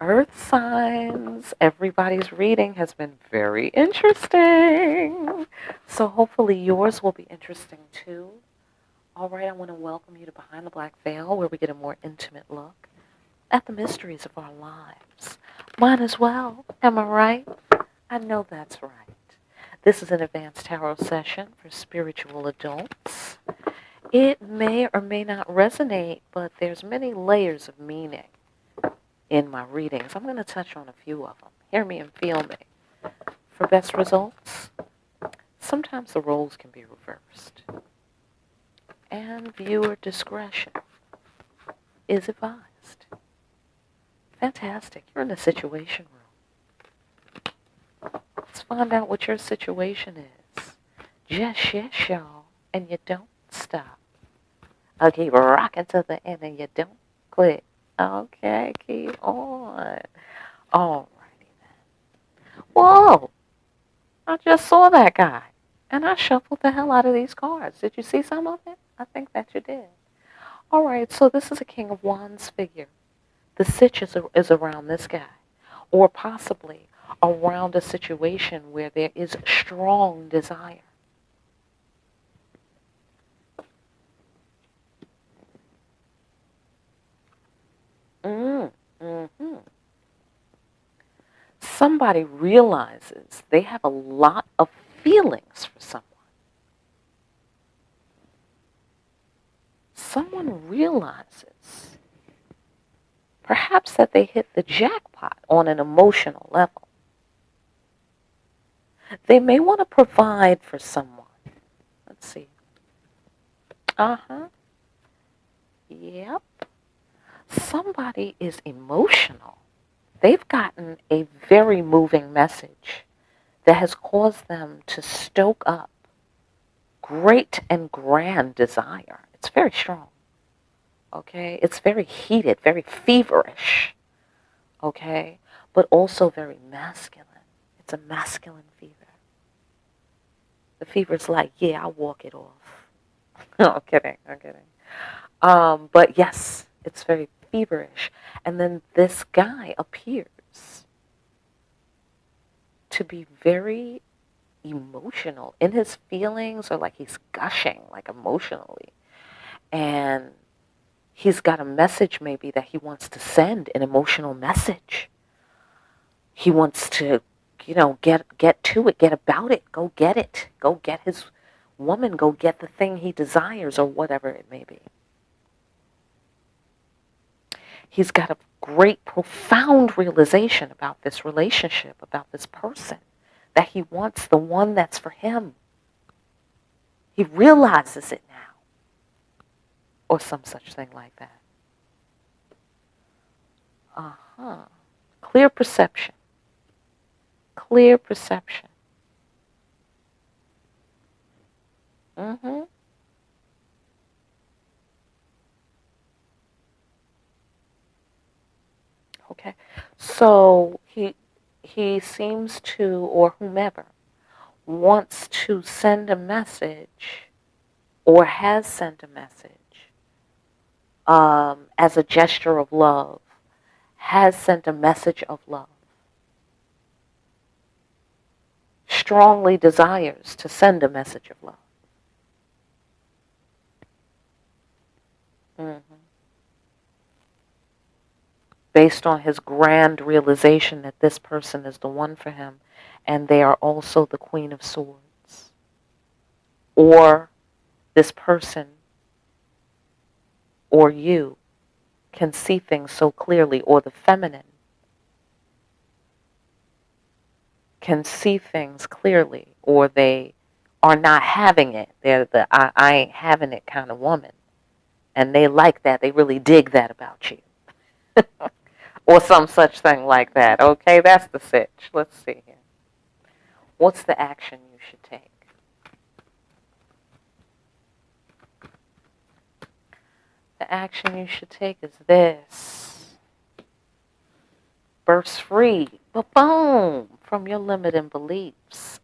Earth signs, everybody's reading has been very interesting. So hopefully yours will be interesting too. All right, I want to welcome you to Behind the Black Veil, where we get a more intimate look at the mysteries of our lives. Mine as well. Am I right? I know that's right. This is an advanced tarot session for spiritual adults. It may or may not resonate, but there's many layers of meaning in my readings. I'm going to touch on a few of them. Hear me and feel me. For best results, sometimes the roles can be reversed, and viewer discretion is advised. Fantastic. You're in the situation room. Let's find out what your situation is. Just yes, y'all, and you don't stop. I'll keep rocking to the end, and you don't quit. Okay, keep on. Alrighty then. Whoa! I just saw that guy, and I shuffled the hell out of these cards. Did you see some of it? I think that you did. All right, so this is a King of Wands figure. The sitch is around this guy, or possibly around a situation where there is strong desire. Mm-hmm. Somebody realizes they have a lot of feelings for someone. Someone realizes perhaps that they hit the jackpot on an emotional level. They may want to provide for someone. Let's see. Uh-huh. Yep. Somebody is emotional. They've gotten a very moving message that has caused them to stoke up great and grand desire. It's very strong. Okay? It's very heated, very feverish. Okay? But also very masculine. It's a masculine fever. The fever's like, yeah, I'll walk it off. No, I'm kidding. I'm kidding. But yes, it's very feverish. And then this guy appears to be very emotional in his feelings, or like he's gushing, like emotionally. And he's got a message maybe that he wants to send, an emotional message. He wants to, get to it, get about it, go get it, go get his woman, go get the thing he desires, or whatever it may be. He's got a great, profound realization about this relationship, about this person, that he wants the one that's for him. He realizes it now, or some such thing like that. Uh-huh. Clear perception. Clear perception. Mm-hmm. Okay. So he seems to, or whomever, wants to send a message, or has sent a message, as a gesture of love, has sent a message of love, strongly desires to send a message of love. Mm-hmm. Based on his grand realization that this person is the one for him, and they are also the Queen of Swords. Or this person, or you, can see things so clearly, or the feminine can see things clearly, or they are not having it. They're the I ain't having it kind of woman. And they like that. They really dig that about you. Or some such thing like that. Okay, that's the sitch. Let's see here. What's the action you should take? The action you should take is this. Burst free, boom, from your limiting beliefs.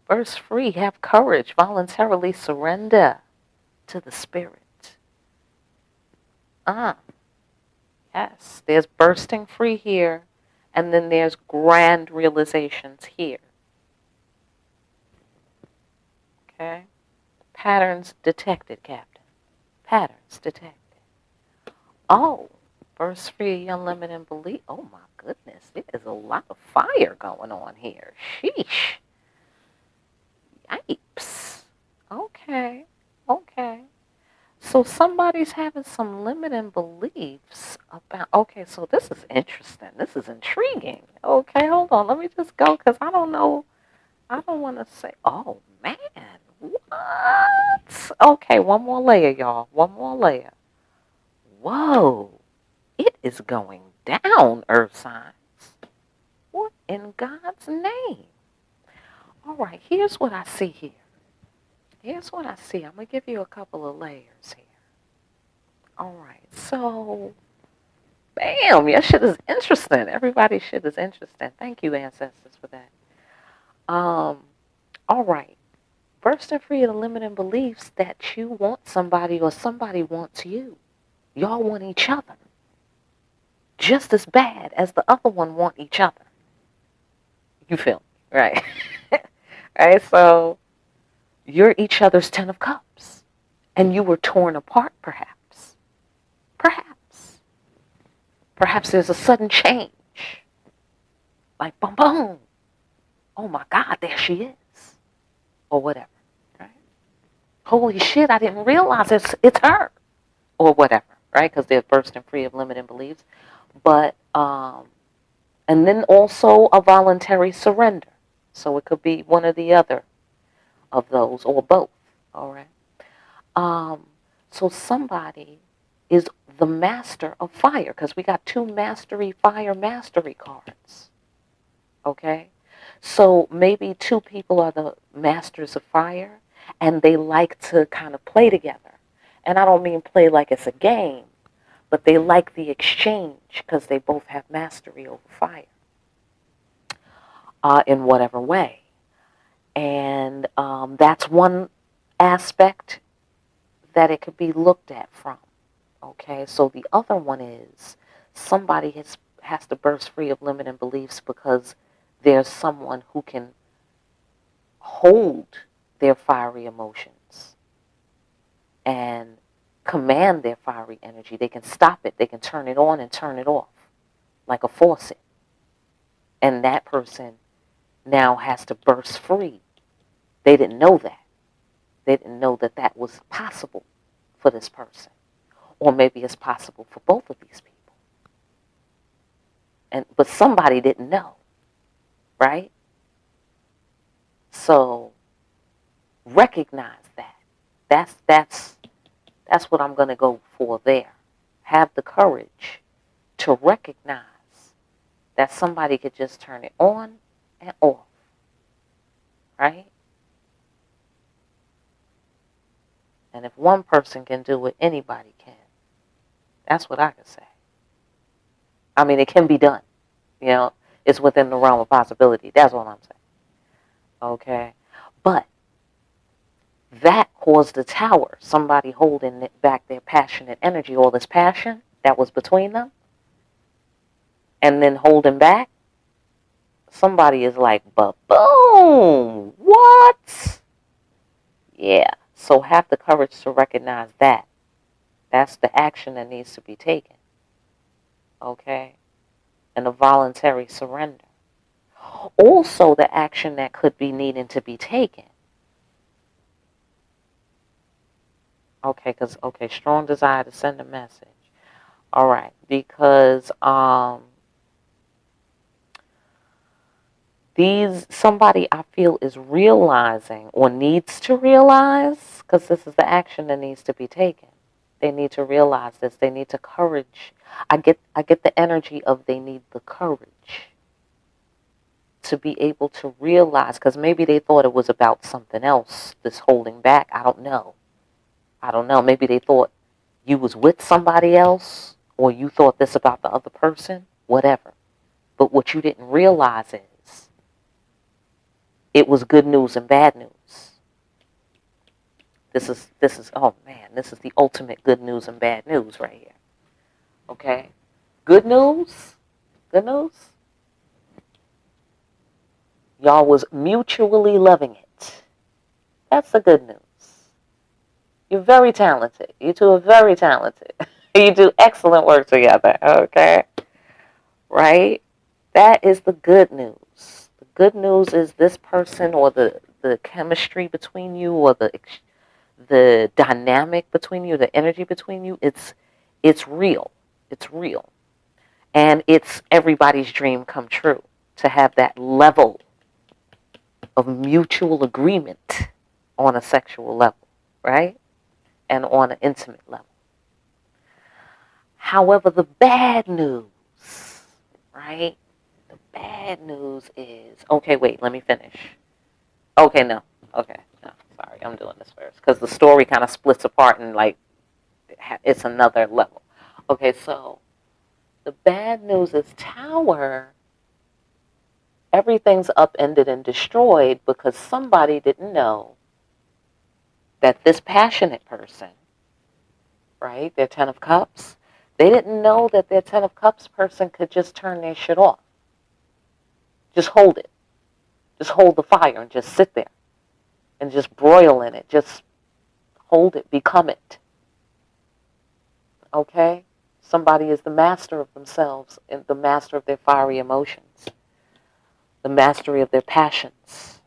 Burst free, have courage, voluntarily surrender to the spirit. Yes, there's bursting free here, and then there's grand realizations here. Okay? Patterns detected, Captain. Patterns detected. Oh, burst free, unlimited belief. Oh my goodness, there's a lot of fire going on here. Sheesh. Yipes. Okay. Okay. So somebody's having some limiting beliefs about. Okay, so this is interesting. This is intriguing. Okay, hold on. Let me just go because I don't know. I don't want to say. Oh man, what? Okay, one more layer, y'all. One more layer. Whoa, it is going down, Earth signs. What in God's name? All right, here's what I see here. Here's what I see. I'm gonna give you a couple of layers here. All right, so bam, your shit is interesting. Everybody's shit is interesting. Thank you, ancestors, for that. Um, all right. Bursting free of the limiting beliefs that you want somebody or somebody wants you. Y'all want each other just as bad as the other one want each other. You feel me, right? Right, so you're each other's 10 of cups. And you were torn apart, perhaps. Perhaps. Perhaps there's a sudden change. Like, boom, boom. Oh my God, there she is. Or whatever. Right? Holy shit, I didn't realize it's her. Or whatever, right? Because they're bursting free of limiting beliefs. But, and then also a voluntary surrender. So it could be one or the other of those, or both. All right. So somebody is the master of fire, because we got 2 fire mastery cards. Okay? So maybe 2 people are the masters of fire, and they like to kind of play together. And I don't mean play like it's a game, but they like the exchange because they both have mastery over fire in whatever way. And that's one aspect that it could be looked at from. Okay, so the other one is somebody has to burst free of limiting beliefs because there's someone who can hold their fiery emotions and command their fiery energy. They can stop it. They can turn it on and turn it off like a faucet. And that person now has to burst free. They didn't know that. They didn't know that that was possible for this person. Or maybe it's possible for both of these people. But somebody didn't know, right? So recognize that. That's what I'm going to go for there. Have the courage to recognize that somebody could just turn it on and off, right? And if one person can do it, anybody can. That's what I can say. I mean, it can be done. You know, it's within the realm of possibility. That's what I'm saying. Okay? But that caused the tower, somebody holding back their passionate energy, all this passion that was between them, and then holding back. Somebody is like, but boom, what? Yeah, so have the courage to recognize that. That's the action that needs to be taken. Okay? And a voluntary surrender. Also, the action that could be needing to be taken. Okay, strong desire to send a message. All right, because somebody I feel is realizing or needs to realize, because this is the action that needs to be taken. They need to realize this. They need to courage. I get the energy of they need the courage to be able to realize, because maybe they thought it was about something else, this holding back. I don't know. Maybe they thought you was with somebody else, or you thought this about the other person, whatever. But what you didn't realize is it was good news and bad news. This is oh man, this is the ultimate good news and bad news right here. Okay? Good news? Good news? Y'all was mutually loving it. That's the good news. You're very talented. You two are very talented. You do excellent work together, okay? Right? That is the good news. The good news is this person, or the chemistry between you, or the dynamic between you, the energy between you, it's real. It's real. And it's everybody's dream come true to have that level of mutual agreement on a sexual level, right? And on an intimate level. However, the bad news, right? The bad news is, okay, wait, let me finish. Okay, no. Okay, no, sorry, I'm doing this first. Because the story kind of splits apart and, like, it's another level. Okay, so the bad news is Tower, everything's upended and destroyed because somebody didn't know that this passionate person, right, their Ten of Cups, they didn't know that their Ten of Cups person could just turn their shit off. Just hold it. Just hold the fire and just sit there and just broil in it. Just hold it, become it. Okay? Somebody is the master of themselves and the master of their fiery emotions, the mastery of their passions.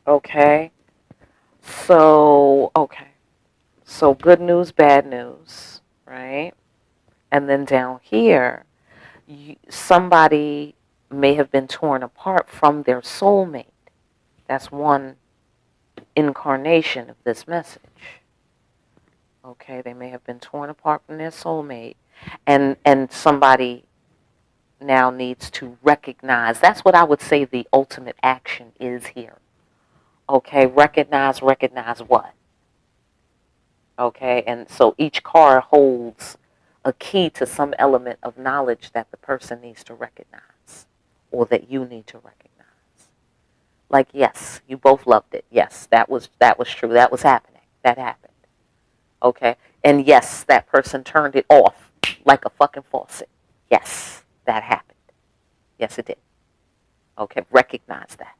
Okay? So, okay. So good news, bad news, right? And then down here, somebody may have been torn apart from their soulmate. That's one incarnation of this message. Okay, they may have been torn apart from their soulmate, and somebody now needs to recognize. That's what I would say the ultimate action is here. Okay, recognize what? Okay, and so each card holds a key to some element of knowledge that the person needs to recognize, or that you need to recognize. Like, yes, you both loved it. Yes, that was true. That was happening. That happened. Okay, and yes, that person turned it off like a fucking faucet. Yes, that happened. Yes, it did. Okay, recognize that.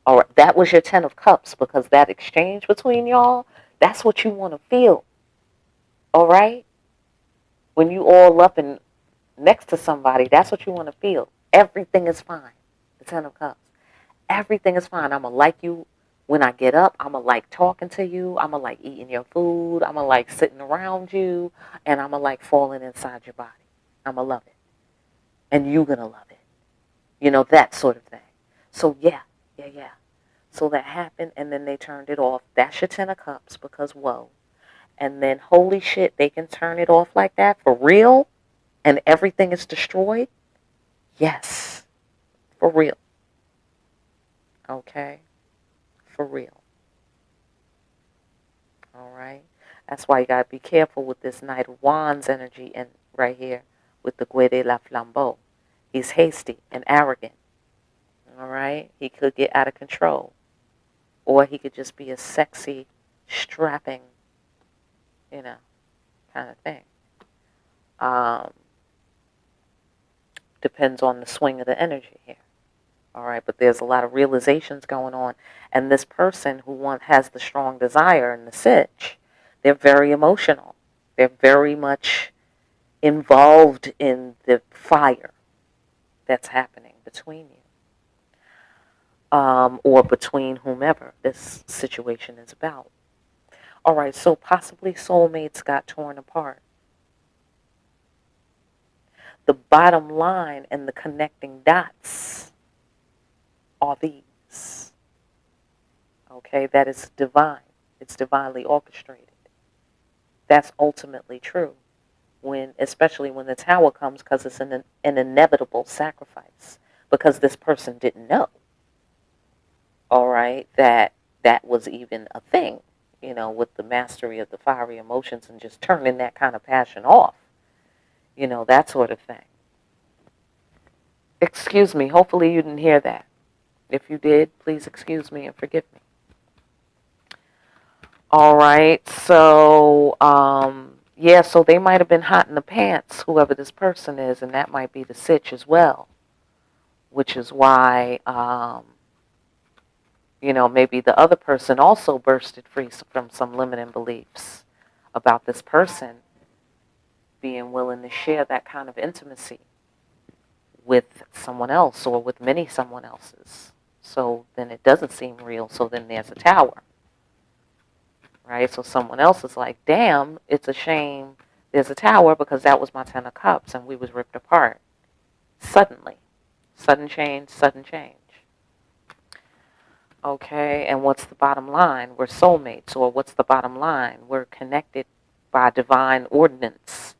All right, that was your Ten of Cups, because that exchange between y'all, that's what you want to feel. All right? When you all up and next to somebody, that's what you want to feel. Everything is fine. The Ten of Cups. Everything is fine. I'm going to like you when I get up. I'm going to like talking to you. I'm going to like eating your food. I'm going to like sitting around you. And I'm going to like falling inside your body. I'm going to love it. And you're going to love it. You know, that sort of thing. So, yeah. So that happened, and then they turned it off. That's your Ten of Cups, because whoa. And then, holy shit, they can turn it off like that for real? And everything is destroyed? Yes. For real. Okay? For real. All right? That's why you got to be careful with this Knight of Wands energy and right here with the Gué de la Flambeau. He's hasty and arrogant. All right? He could get out of control. Or he could just be a sexy, strapping, you know, kind of thing. Depends on the swing of the energy here. All right, but there's a lot of realizations going on. And this person who has the strong desire and the sitch, they're very emotional. They're very much involved in the fire that's happening between you. Or between whomever this situation is about. All right, so possibly soulmates got torn apart. The bottom line and the connecting dots are these. Okay, that is divine. It's divinely orchestrated. That's ultimately true, especially when the Tower comes, because it's an inevitable sacrifice, because this person didn't know. All right, that was even a thing, with the mastery of the fiery emotions and just turning that kind of passion off, that sort of thing. Excuse me, hopefully you didn't hear that. If you did, please excuse me and forgive me. All right, so yeah, so they might have been hot in the pants, whoever this person is, and that might be the sitch as well, which is why maybe the other person also bursted free from some limiting beliefs about this person being willing to share that kind of intimacy with someone else or with many someone else's. So then it doesn't seem real. So then there's a tower, right? So someone else is like, damn, it's a shame there's a tower because that was my 10 of cups and we was ripped apart suddenly. Sudden change, sudden change. Okay, and what's the bottom line? We're soulmates, or what's the bottom line? We're connected by divine ordinance.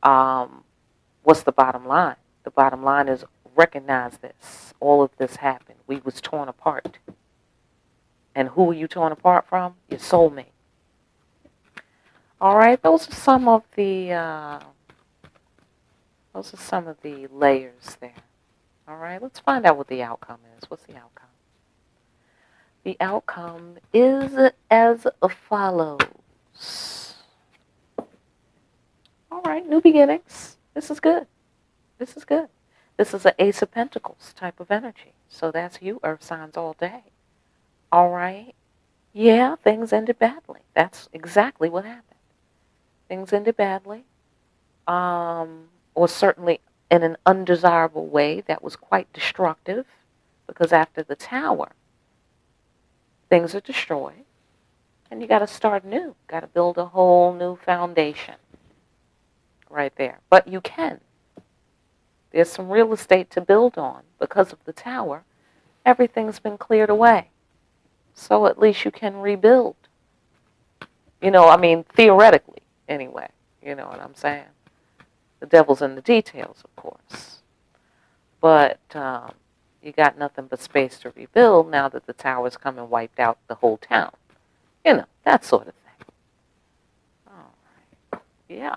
What's the bottom line? The bottom line is recognize this. All of this happened. We was torn apart. And who are you torn apart from? Your soulmate. All right, those are some of the layers there. All right, let's find out what the outcome is. What's the outcome? The outcome is as follows. All right, new beginnings. This is good. This is good. This is an Ace of Pentacles type of energy. So that's you, Earth signs, all day. All right. Yeah, things ended badly. That's exactly what happened. Things ended badly. Or certainly in an undesirable way that was quite destructive. Because after the tower, things are destroyed. And you got to start new. Got to build a whole new foundation. Right there. But you can. There's some real estate to build on. Because of the tower, everything's been cleared away. So at least you can rebuild. Theoretically, anyway. You know what I'm saying? The devil's in the details, of course. But you got nothing but space to rebuild now that the towers come and wiped out the whole town. That sort of thing. All right. Yeah.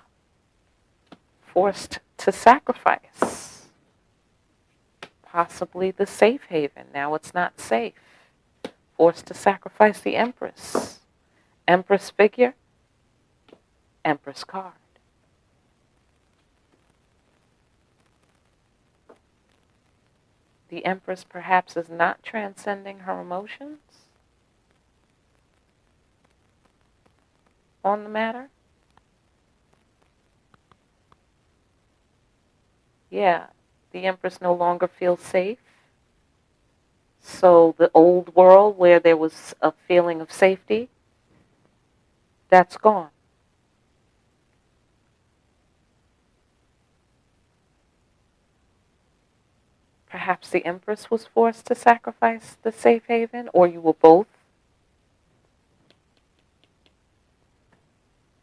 Forced to sacrifice. Possibly the safe haven. Now it's not safe. Forced to sacrifice the Empress. Empress figure. Empress card. The Empress perhaps is not transcending her emotions on the matter. Yeah, the Empress no longer feels safe. So the old world where there was a feeling of safety, that's gone. Perhaps the Empress was forced to sacrifice the safe haven, or you were both.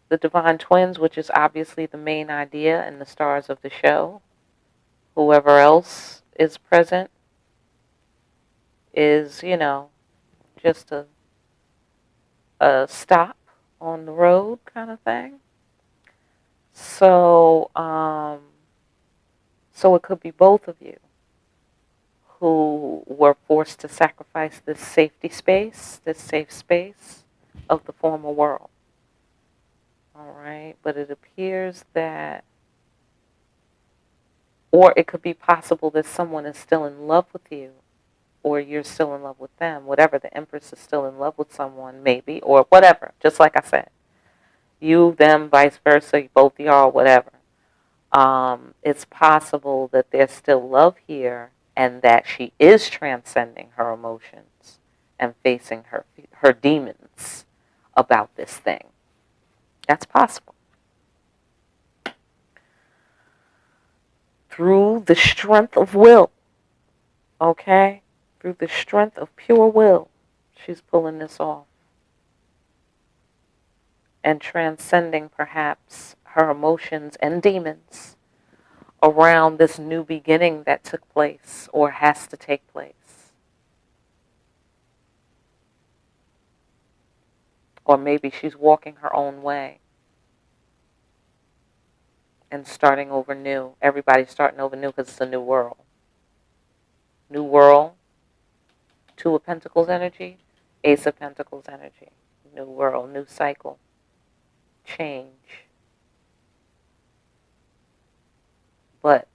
The Divine Twins, which is obviously the main idea and the stars of the show. Whoever else is present is, just a stop on the road kind of thing. So, so it could be both of you who were forced to sacrifice this safety space, this safe space of the former world. All right, but it appears that, or it could be possible that someone is still in love with you, or you're still in love with them. Whatever, the Empress is still in love with someone, maybe, or whatever. Just like I said, you, them, vice versa, both y'all, whatever. It's possible that there's still love here and that she is transcending her emotions and facing her demons about this thing. That's possible. Through the strength of will, okay? Through the strength of pure will, she's pulling this off. And transcending perhaps her emotions and demons around this new beginning that took place or has to take place. Or maybe she's walking her own way and starting over new. Everybody's starting over new because it's a new world. New world, Two of Pentacles energy, Ace of Pentacles energy. New world, new cycle, change. But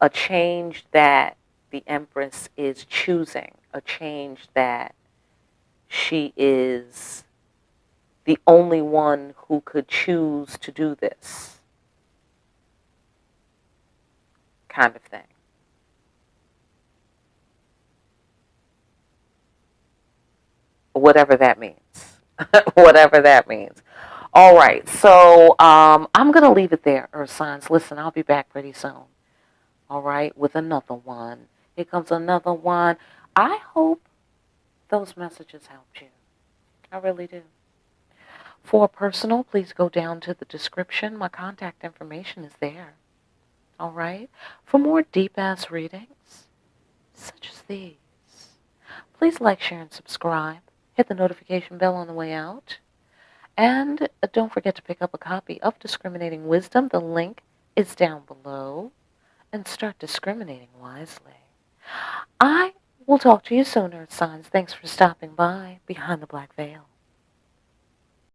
a change that the Empress is choosing, a change that she is the only one who could choose to do this kind of thing. Whatever that means. Whatever that means. All right, so I'm going to leave it there, Earth signs. Listen, I'll be back pretty soon. All right, with another one. Here comes another one. I hope those messages helped you. I really do. For personal, please go down to the description. My contact information is there. All right? For more deep-ass readings, such as these, please like, share, and subscribe. Hit the notification bell on the way out. And don't forget to pick up a copy of Discriminating Wisdom. The link is down below. And start discriminating wisely. I will talk to you soon, Earth signs. Thanks for stopping by Behind the Black Veil.